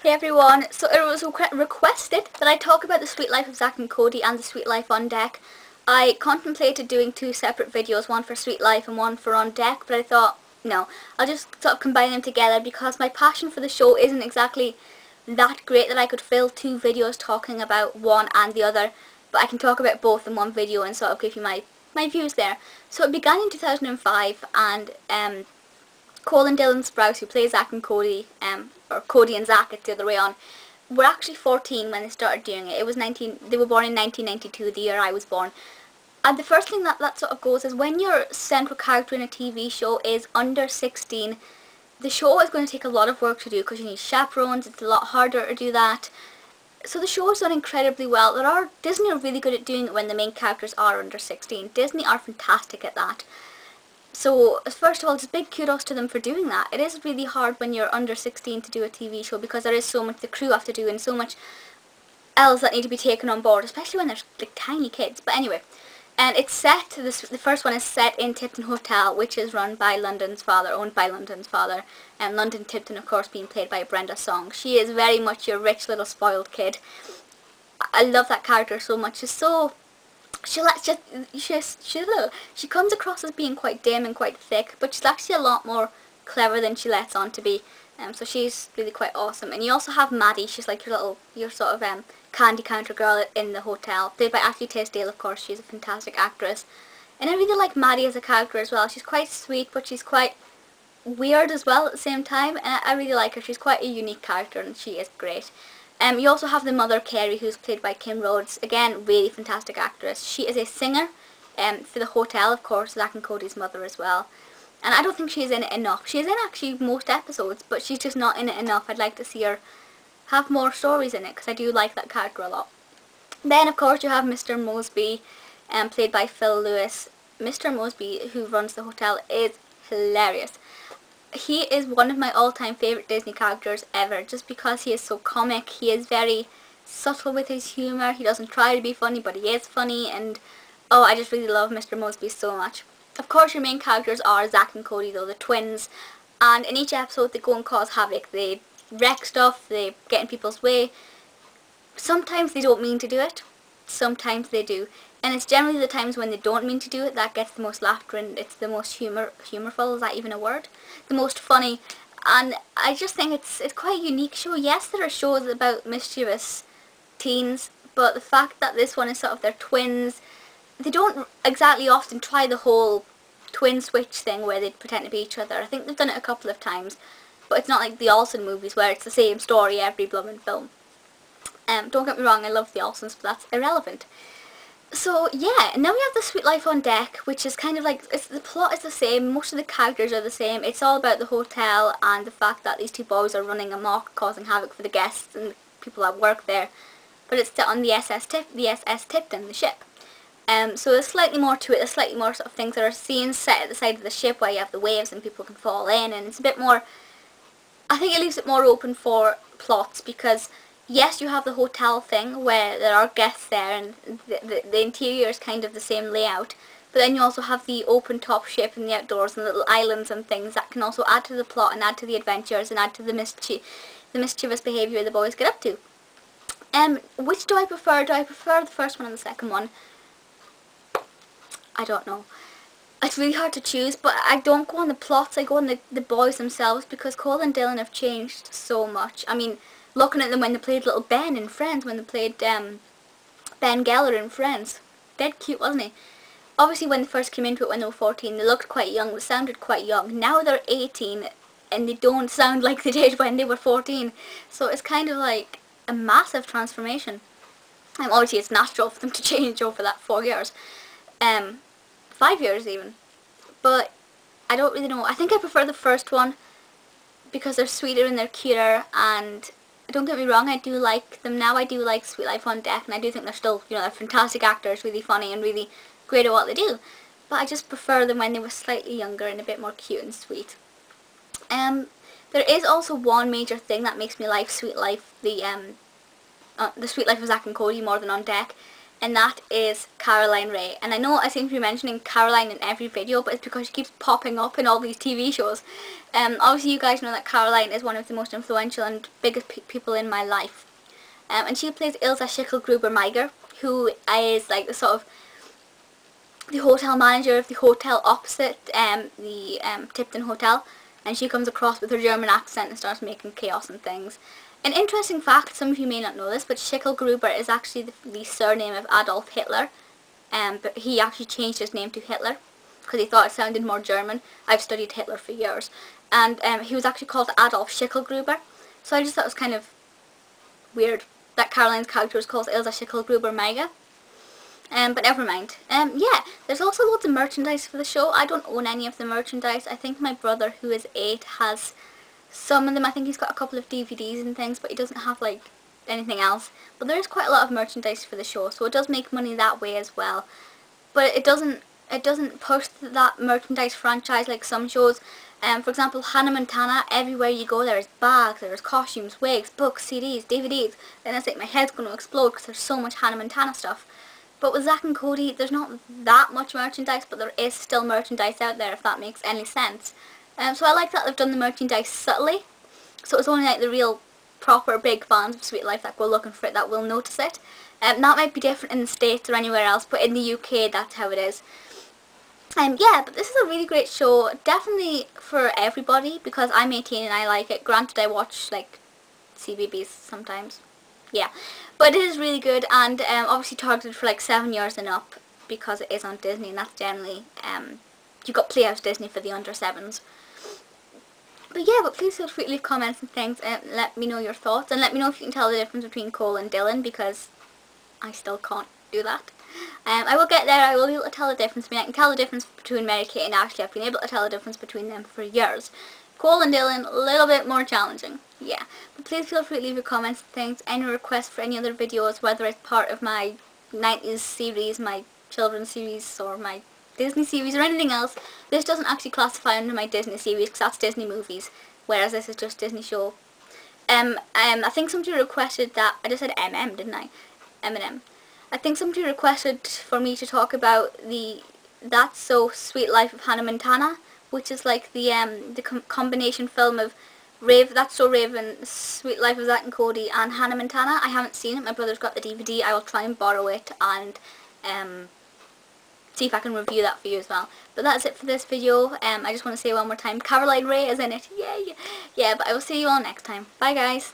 Hey everyone, so it was requested that I talk about the sweet life of Zack and Cody and the sweet life on deck. I contemplated doing two separate videos, one for sweet life and one for on deck, but I thought, no, I'll just sort of combine them together because my passion for the show isn't exactly that great that I could fill two videos talking about one and the other, but I can talk about both in one video and sort of give you my views there. So it began in 2005 and Cole and Dylan Sprouse, who play Zack and Cody, or Cody and Zack, it's the other way on, were actually 14 when they started doing it. It was they were born in 1992, the year I was born. And the first thing that sort of goes is when your central character in a TV show is under 16, the show is going to take a lot of work to do because you need chaperones, it's a lot harder to do that. So the show is done incredibly well. Disney are really good at doing it when the main characters are under 16. Disney are fantastic at that. So first of all, just big kudos to them for doing that. It is really hard when you're under 16 to do a TV show because there is so much the crew have to do and so much else that need to be taken on board, especially when they're like tiny kids. But anyway, and it's set, the first one is set in Tipton Hotel, which is run by London's father, owned by London's father, and London Tipton of course being played by Brenda Song. She is very much your rich little spoiled kid. I love that character so much. She's so... She comes across as being quite dim and quite thick, but she's actually a lot more clever than she lets on to be. So she's really quite awesome. And you also have Maddie. She's like your sort of candy counter girl in the hotel, played by Ashley Tisdale. Of course, she's a fantastic actress. And I really like Maddie as a character as well. She's quite sweet, but she's quite weird as well at the same time. And I really like her. She's quite a unique character, and she is great. You also have the mother, Carrie, who's played by Kim Rhodes. Again, really fantastic actress. She is a singer for the hotel, of course, Zack and Cody's mother as well. And I don't think she's in it enough. She's in actually most episodes, but she's just not in it enough. I'd like to see her have more stories in it, because I do like that character a lot. Then, of course, you have Mr. Moseby, played by Phil Lewis. Mr. Moseby, who runs the hotel, is hilarious. He is one of my all-time favourite Disney characters ever, just because he is so comic. He is very subtle with his humour. He doesn't try to be funny, but he is funny, and oh, I just really love Mr. Moseby so much. Of course, your main characters are Zack and Cody, though, the twins, and in each episode they go and cause havoc. They wreck stuff, they get in people's way. Sometimes they don't mean to do it, sometimes they do. And it's generally the times when they don't mean to do it that gets the most laughter, and it's the most humorful, is that even a word? The most funny. And I just think it's quite a unique show. Yes, there are shows about mischievous teens, but the fact that this one is sort of their twins, they don't exactly often try the whole twin switch thing where they pretend to be each other. I think they've done it a couple of times, but it's not like the Olsen movies where it's the same story every blooming film. Don't get me wrong, I love the Olsens, but that's irrelevant. So yeah, and now we have the Sweet Life on Deck, which is kind of like, the plot is the same, most of the characters are the same. It's all about the hotel and the fact that these two boys are running amok, causing havoc for the guests and the people that work there. But it's set on the SS Tipton, the ship. So there's slightly more to it, there's slightly more sort of things that are scenes set at the side of the ship where you have the waves and people can fall in, and it's a bit more, I think it leaves it more open for plots, because yes, you have the hotel thing where there are guests there and the interior is kind of the same layout, but then you also have the open top ship and the outdoors and little islands and things that can also add to the plot and add to the adventures and add to the mischievous behaviour the boys get up to. Which do I prefer? Do I prefer the first one or the second one? I don't know. It's really hard to choose, but I don't go on the plots, I go on the boys themselves, because Cole and Dylan have changed so much. I mean, looking at them when they played little Ben in Friends, when they played Ben Geller in Friends. Dead cute, wasn't he? Obviously when they first came into it when they were 14, they looked quite young, they sounded quite young. Now they're 18 and they don't sound like they did when they were 14. So it's kind of like a massive transformation. And obviously it's natural for them to change over that 4 years. 5 years even. But I don't really know. I think I prefer the first one because they're sweeter and they're cuter, and don't get me wrong, I do like them now. I do like Sweet Life on Deck, and I do think they're still, you know, they're fantastic actors, really funny and really great at what they do. But I just prefer them when they were slightly younger and a bit more cute and sweet. There is also one major thing that makes me like Sweet Life, the Sweet Life of Zack and Cody more than On Deck. and that is Caroline Rhea. And I know I seem to be mentioning Caroline in every video, but it's because she keeps popping up in all these TV shows. Obviously you guys know that Caroline is one of the most influential and biggest people in my life. And she plays Ilse Schicklgruber-Meiger, who is like the sort of the hotel manager of the hotel opposite the Tipton Hotel, and she comes across with her German accent and starts making chaos and things. An interesting fact, some of you may not know this, but Schicklgruber is actually the surname of Adolf Hitler, but he actually changed his name to Hitler because he thought it sounded more German. I've studied Hitler for years, and he was actually called Adolf Schicklgruber, so I just thought it was kind of weird that Caroline's character was called Ilse Schicklgruber-Meiger. But never mind. Yeah, there's also loads of merchandise for the show. I don't own any of the merchandise. I think my brother, who is 8, has some of them. I think he's got a couple of DVDs and things, but he doesn't have like anything else. But there is quite a lot of merchandise for the show, so it does make money that way as well. But it doesn't push that merchandise franchise like some shows. For example, Hannah Montana, everywhere you go there is bags, there's costumes, wigs, books, CDs, DVDs. And it's like my head's going to explode because there's so much Hannah Montana stuff. But with Zack and Cody, there's not that much merchandise, but there is still merchandise out there, if that makes any sense. So I like that they've done the merchandise subtly. So it's only like the real, proper, big fans of Sweet Life that go looking for it that will notice it. That might be different in the States or anywhere else, but in the UK, that's how it is. Yeah, but this is a really great show, definitely for everybody, because I'm 18 and I like it. Granted, I watch, like, CBBS sometimes. Yeah, but it is really good, and obviously targeted for, like, 7 years and up, because it is on Disney, and that's generally, you've got Playhouse Disney for the under 7s. But yeah, but please feel free to leave comments and things, and let me know your thoughts, and let me know if you can tell the difference between Cole and Dylan, because I still can't do that. I will get there. I will be able to tell the difference. I mean, I can tell the difference between Mary-Kate and Ashley. I've been able to tell the difference between them for years. Cole and Dylan, a little bit more challenging. Yeah. But please feel free to leave your comments and things. Any requests for any other videos, whether it's part of my 90s series, my children's series, or my Disney series, or anything else. This doesn't actually classify under my Disney series, because that's Disney movies, whereas this is just Disney show. I think somebody requested that, I just said MM, didn't I? Eminem. I think somebody requested for me to talk about the That's So Sweet Life of Hannah Montana, which is like the combination film of That's So Raven, Sweet Life of Zack and Cody, and Hannah Montana. I haven't seen it. My brother's got the DVD. I will try and borrow it and see if I can review that for you as well. But that's it for this video. I just want to say one more time, Caroline Rhea is in it. Yay! Yeah, but I will see you all next time. Bye guys.